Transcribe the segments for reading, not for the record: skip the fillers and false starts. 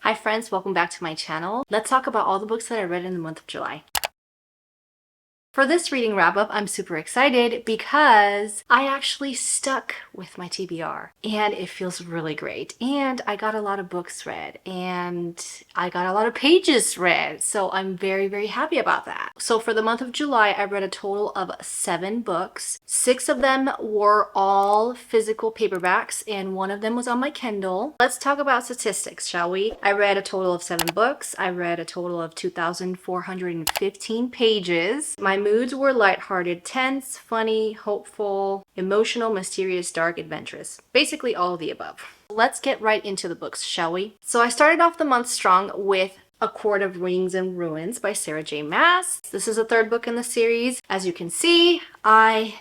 Hi friends, welcome back to my channel. Let's talk about all the books that I read in the month of July. For this reading wrap-up, I'm super excited because I actually stuck with my TBR and it feels really great. And I got a lot of books read and I got a lot of pages read. So I'm very, very happy about that. So for the month of July, I read a total of 7 books. 6 of them were all physical paperbacks and 1 of them was on my Kindle. Let's talk about statistics, shall we? I read a total of 7 books. I read a total of 2,415 pages. My moods were lighthearted, tense, funny, hopeful, emotional, mysterious, dark, adventurous. Basically all of the above. Let's get right into the books, shall we? So I started off the month strong with A Court of Rings and Ruins by Sarah J. Maas. This is the 3rd book in the series. As you can see, I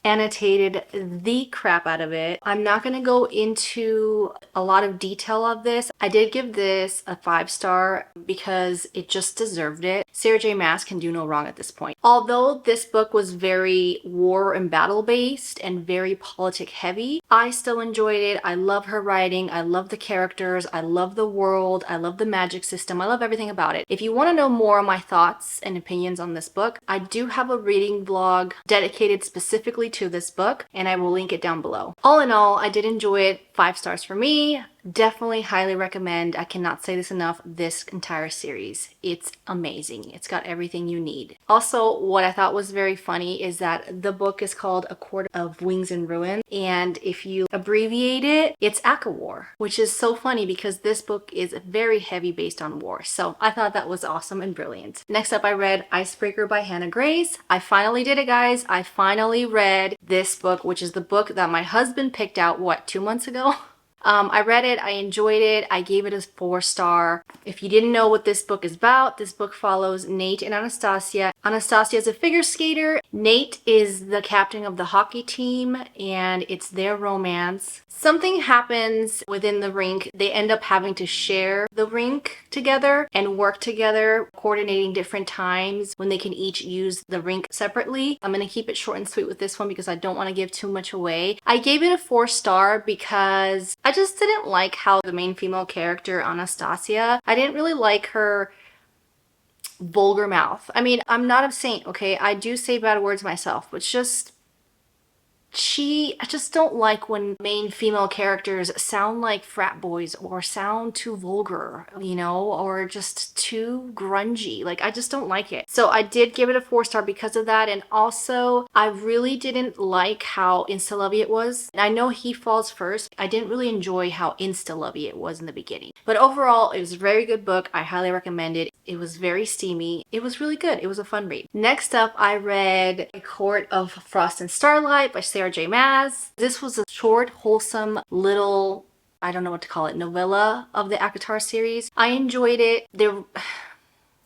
annotated the crap out of it. I'm not going to go into a lot of detail of this. I did give this a 5-star because it just deserved it. Sarah J. Maas can do no wrong at this point. Although this book was very war and battle based and very politic heavy, I still enjoyed it. I love her writing. I love the characters. I love the world. I love the magic system. I love everything about it. If you want to know more of my thoughts and opinions on this book, I do have a reading vlog dedicated specifically to this book and I will link it down below. All in all, I did enjoy it. 5 stars for me. Definitely highly recommend. I cannot say this enough. This entire series. It's amazing. It's got everything you need. Also, what I thought was very funny is that the book is called A Court of Wings and Ruin, and if you abbreviate it, it's ACOWAR, which is so funny because this book is very heavy based on war. So I thought that was awesome and brilliant. Next up, I read Icebreaker by Hannah Grace. I finally did it, guys. I finally read this book, which is the book that my husband picked out, what, 2 months ago? I read it, I enjoyed it, I gave it a 4-star. If you didn't know what this book is about, this book follows Nate and Anastasia. Anastasia is a figure skater. Nate is the captain of the hockey team and it's their romance. Something happens within the rink. They end up having to share the rink together and work together, coordinating different times when they can each use the rink separately. I'm going to keep it short and sweet with this one because I don't want to give too much away. I gave it a 4-star because I just didn't like how the main female character, Anastasia, I didn't really like her vulgar mouth. I mean, I'm not a saint, okay? I do say bad words myself, but I just don't like when main female characters sound like frat boys or sound too vulgar, you know, or just too grungy. Like, I just don't like it. So I did give it a 4-star because of that. And also, I really didn't like how insta-lovey it was. And I know he falls first. I didn't really enjoy how insta-lovey it was in the beginning. But overall, it was a very good book. I highly recommend it. It was very steamy. It was really good. It was a fun read. Next up, I read A Court of Frost and Starlight by Sarah J. Maas. This was a short, wholesome, little, I don't know what to call it, novella of the ACOWAR series. I enjoyed it.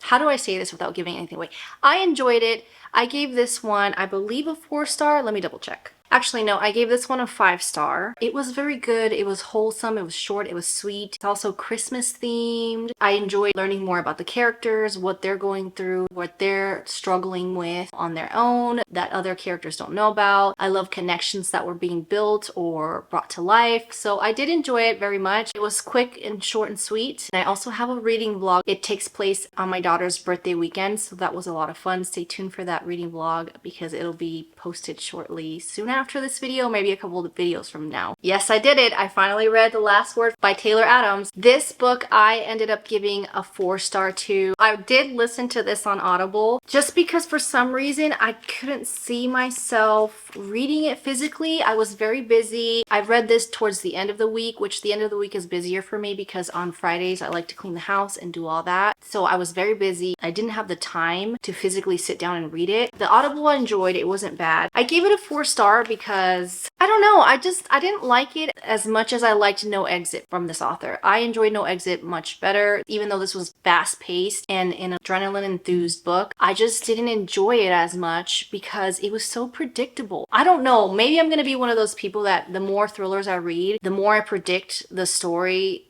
How do I say this without giving anything away? I enjoyed it. I gave this one, I believe, a 4-star. Let me double check. Actually, no, I gave this one a 5-star. It was very good. It was wholesome. It was short. It was sweet. It's also Christmas themed. I enjoyed learning more about the characters, what they're going through, what they're struggling with on their own that other characters don't know about. I love connections that were being built or brought to life. So I did enjoy it very much. It was quick and short and sweet. And I also have a reading vlog. It takes place on my daughter's birthday weekend. So that was a lot of fun. Stay tuned for that reading vlog because it'll be posted shortly soon after this video, maybe a couple of videos from now. Yes, I did it. I finally read The Last Word by Taylor Adams. This book I ended up giving a 4-star to. I did listen to this on Audible just because for some reason I couldn't see myself reading it physically. I was very busy. I read this towards the end of the week, which the end of the week is busier for me because on Fridays I like to clean the house and do all that. So I was very busy. I didn't have the time to physically sit down and read it. The Audible I enjoyed. It wasn't bad. I gave it a 4-star because I don't know, I didn't like it as much as I liked No Exit from this author. I enjoyed No Exit much better, even though this was fast-paced and an adrenaline-enthused book. I just didn't enjoy it as much because it was so predictable. I don't know, maybe I'm gonna be one of those people that the more thrillers I read, the more I predict the story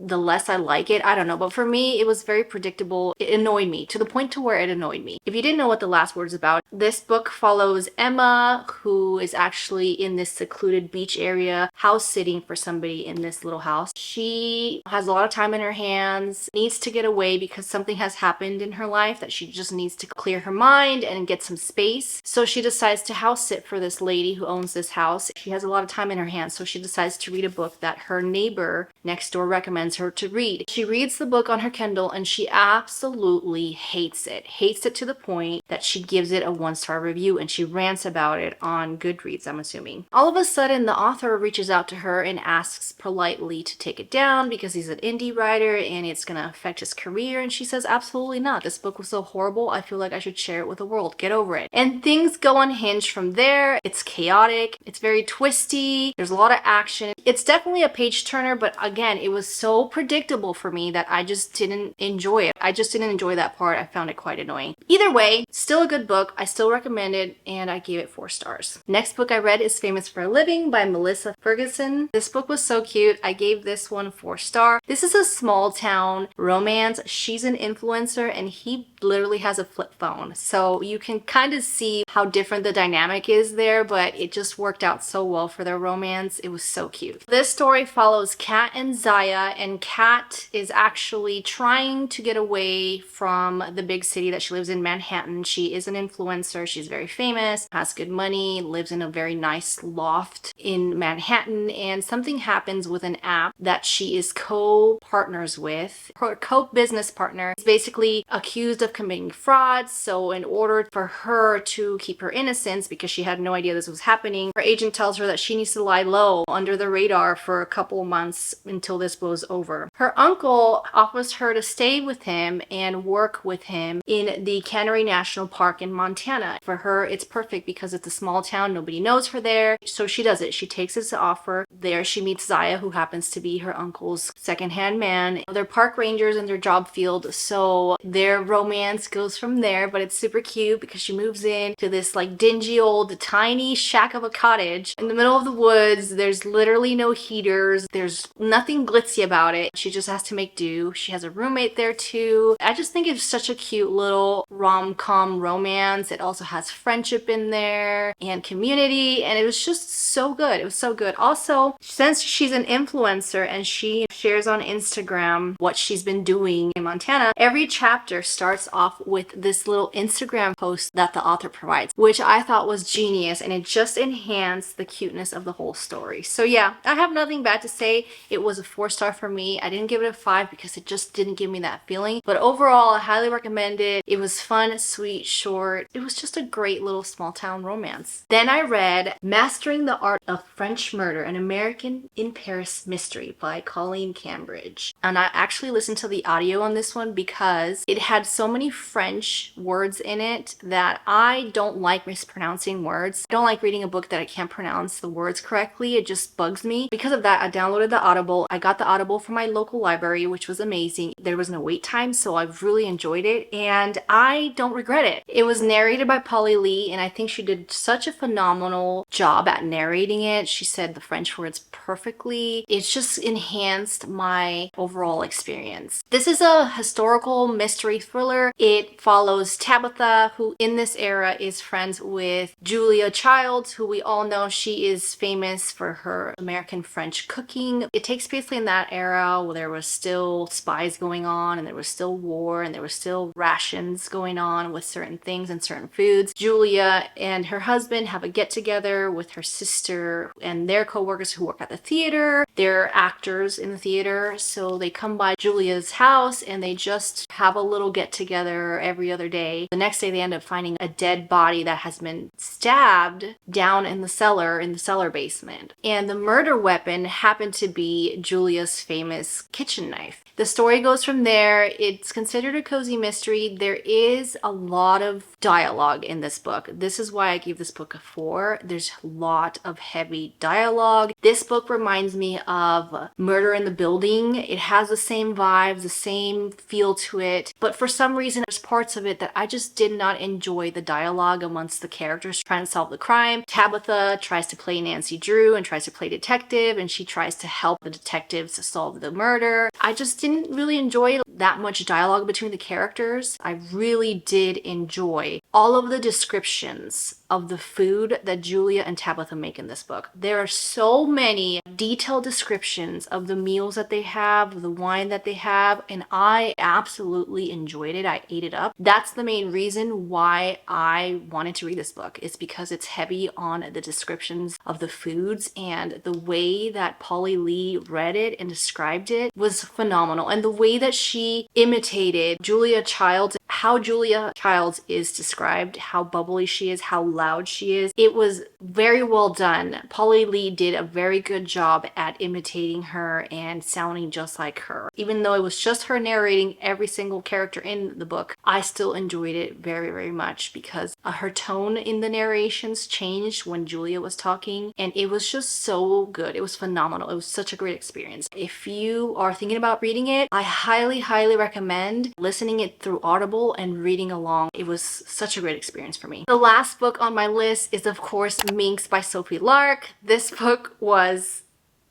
the less I like it. I don't know, but for me, it was very predictable. It annoyed me to the point to where it annoyed me. If you didn't know what The Last Word is about, this book follows Emma, who is actually in this secluded beach area, house sitting for somebody in this little house. She has a lot of time in her hands, needs to get away because something has happened in her life that she just needs to clear her mind and get some space. So she decides to house sit for this lady who owns this house. She has a lot of time in her hands, so she decides to read a book that her neighbor next door recommends her to read. She reads the book on her Kindle and she absolutely hates it. Hates it to the point that she gives it a 1-star review and she rants about it on Goodreads, I'm assuming. All of a sudden, the author reaches out to her and asks politely to take it down because he's an indie writer and it's gonna affect his career, and she says absolutely not. This book was so horrible, I feel like I should share it with the world. Get over it. And things go unhinged from there. It's chaotic, it's very twisty, there's a lot of action. It's definitely a page turner, but again, it was so predictable for me that I just didn't enjoy it. I just didn't enjoy that part. I found it quite annoying. Either way, still a good book. I still recommend it and I gave it 4 stars. Next book I read is Famous for a Living by Melissa Ferguson. This book was so cute. I gave this one 4 stars. This is a small town romance. She's an influencer and he literally has a flip phone. So you can kind of see how different the dynamic is there, but it just worked out so well for their romance. It was so cute. This story follows Kat and Zaya, and Kat is actually trying to get away from the big city that she lives in, Manhattan. She is an influencer. She's very famous, has good money, lives in a very nice loft in Manhattan, and something happens with an app that she is co-partners with. Her co-business partner is basically accused of committing fraud, so in order for her to keep her innocence, because she had no idea this was happening, her agent tells her that she needs to lie low under the radar for a couple months until this blows over. Her uncle offers her to stay with him and work with him in the Cannery National Park in Montana. For her, it's perfect because it's a small town, nobody knows her there, so she does it. She takes this offer. There she meets Zaya, who happens to be her uncle's second-hand man. They're park rangers in their job field, so their romance goes from there, but it's super cute because she moves in to this like dingy old tiny shack of a cottage in the middle of the woods. There's literally no heaters. There's nothing glitzy about it. She just has to make do. She has a roommate there too. I just think it's such a cute little rom-com romance. It also has friendship in there and community, and it was just so good. It was so good. Also, since she's an influencer and she shares on Instagram what she's been doing in Montana, every chapter starts off with this little Instagram post that the author provides, which I thought was genius, and it just enhanced the cuteness of the whole story. So yeah, I have nothing bad to say. It was a 4-star for me. I didn't give it a 5 because it just didn't give me that feeling, but overall I highly recommend it. It was fun, sweet, short. It was just a great little small town romance. Then I read Mastering the Art of French Murder, an American in Paris mystery by Colleen Cambridge. And I actually listened to the audio on this one because it had so many French words in it that I don't like mispronouncing words. I don't like reading a book that I can't pronounce the words correctly. It just bugs me. Because of that, I downloaded the Audible. I got the Audible from my local library, which was amazing. There was no wait time, so I've really enjoyed it and I don't regret it. It was narrated by Polly Lee, and I think she did such a phenomenal job at narrating it. She said the French words perfectly. It's just enhanced my overall experience. This is a historical mystery thriller. It follows Tabitha, who in this era is friends with Julia Childs, who we all know she is famous for her American French cooking. It takes place in that era where there was still spies going on and there was still war and there was still rations going on with certain things and certain foods. Julia and her husband have a get-together with her sister and their co-workers who work at the theater. They're actors in the theater, so they come by Julia's house and they just have a little get-together every other day. The next day they end up finding a dead body that has been stabbed down in the cellar basement. And the murder weapon happened to be Julia's famous kitchen knife. The story goes from there. It's considered a cozy mystery. There is a lot of dialogue in this book. This is why I gave this book a 4. There's a lot of heavy dialogue. This book reminds me of Murder in the Building. It has the same vibes, the same feel to it, but for some reason there's parts of it that I just did not enjoy the dialogue amongst the characters trying to solve the crime. Tabitha tries to play Nancy Drew and tries to play detective, and she tries to help the detectives solve the murder. I just didn't really enjoy that much dialogue between the characters. I really did enjoy all of the descriptions of the food that Julia and Tabitha make in this book. There are so many detailed descriptions of the meals that they have, the wine that they have, and I absolutely enjoyed it. I ate it up. That's the main reason why I wanted to read this book. It's because it's heavy on the descriptions of the foods, and the way that Polly Lee read it and described it was phenomenal. And the way that she imitated Julia Childs, how Julia Childs is described, how bubbly she is, how loud she is, it was very well done. Polly Lee did a very good job at imitating her and sounding just like her. Even though it was just her narrating every single character in the book, I still enjoyed it very, very much because her tone in the narrations changed when Julia was talking, and it was just so good. It was phenomenal. It was such a great experience. If you are thinking about reading it, I highly, highly recommend listening it through Audible and reading along. It was such a great experience for me. The last book on my list is, of course, Minx by Sophie Lark. This book was,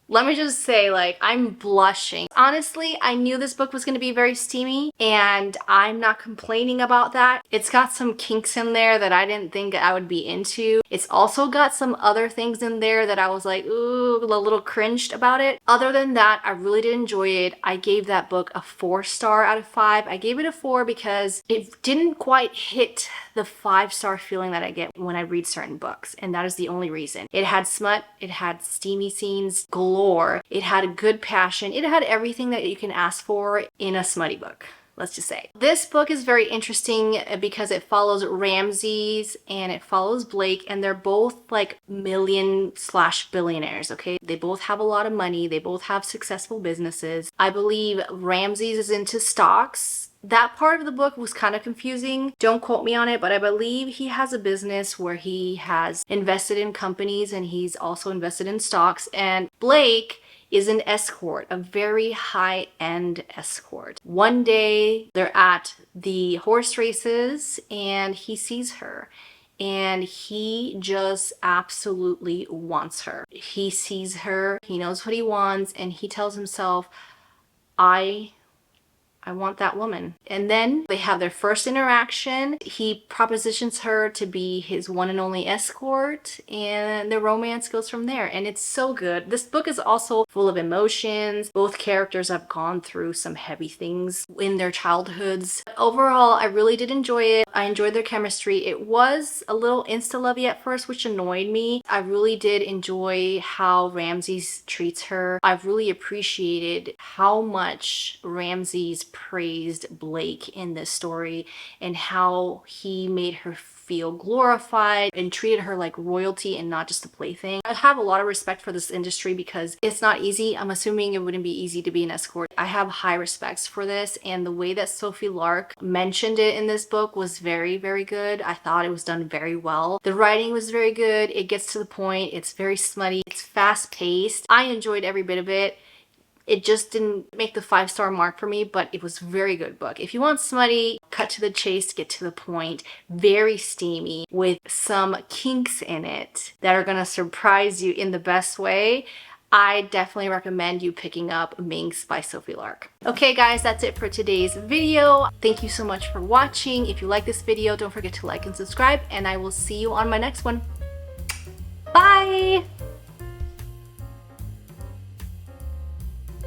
let me just say, like, I'm blushing. Honestly, I knew this book was going to be very steamy, and I'm not complaining about that. It's got some kinks in there that I didn't think I would be into. It's also got some other things in there that I was like, ooh, a little cringed about it. Other than that, I really did enjoy it. I gave that book a 4-star out of 5. I gave it a 4 because it didn't quite hit the 5-star feeling that I get when I read certain books, and that is the only reason. It had smut, it had steamy scenes galore, it had a good passion, it had everything that you can ask for in a smutty book. Let's just say. This book is very interesting because it follows Ramses and it follows Blake, and they're both like million/billionaires, okay? They both have a lot of money. They both have successful businesses. I believe Ramses is into stocks. That part of the book was kind of confusing. Don't quote me on it, but I believe he has a business where he has invested in companies and he's also invested in stocks. And Blake is an escort, a very high-end escort. One day they're at the horse races and he sees her, and he just absolutely wants her. He sees her, he knows what he wants, and he tells himself, I want that woman. And then they have their first interaction. He propositions her to be his one and only escort, and the romance goes from there. And it's so good. This book is also full of emotions. Both characters have gone through some heavy things in their childhoods. Overall, I really did enjoy it. I enjoyed their chemistry. It was a little insta-lovey at first, which annoyed me. I really did enjoy how Ramses treats her. I've really appreciated how much Ramses praised Blake in this story and how he made her feel glorified and treated her like royalty and not just a plaything. I have a lot of respect for this industry because it's not easy. I'm assuming it wouldn't be easy to be an escort. I have high respects for this, and the way that Sophie Lark mentioned it in this book was very, very good. I thought it was done very well. The writing was very good. It gets to the point. It's very smutty. It's fast-paced. I enjoyed every bit of it. It just didn't make the 5-star mark for me, but it was a very good book. If you want smutty, cut to the chase, get to the point, very steamy with some kinks in it that are gonna surprise you in the best way, I definitely recommend you picking up Minx by Sophie Lark. Okay guys, that's it for today's video. Thank you so much for watching. If you like this video, don't forget to like and subscribe, and I will see you on my next one. Bye!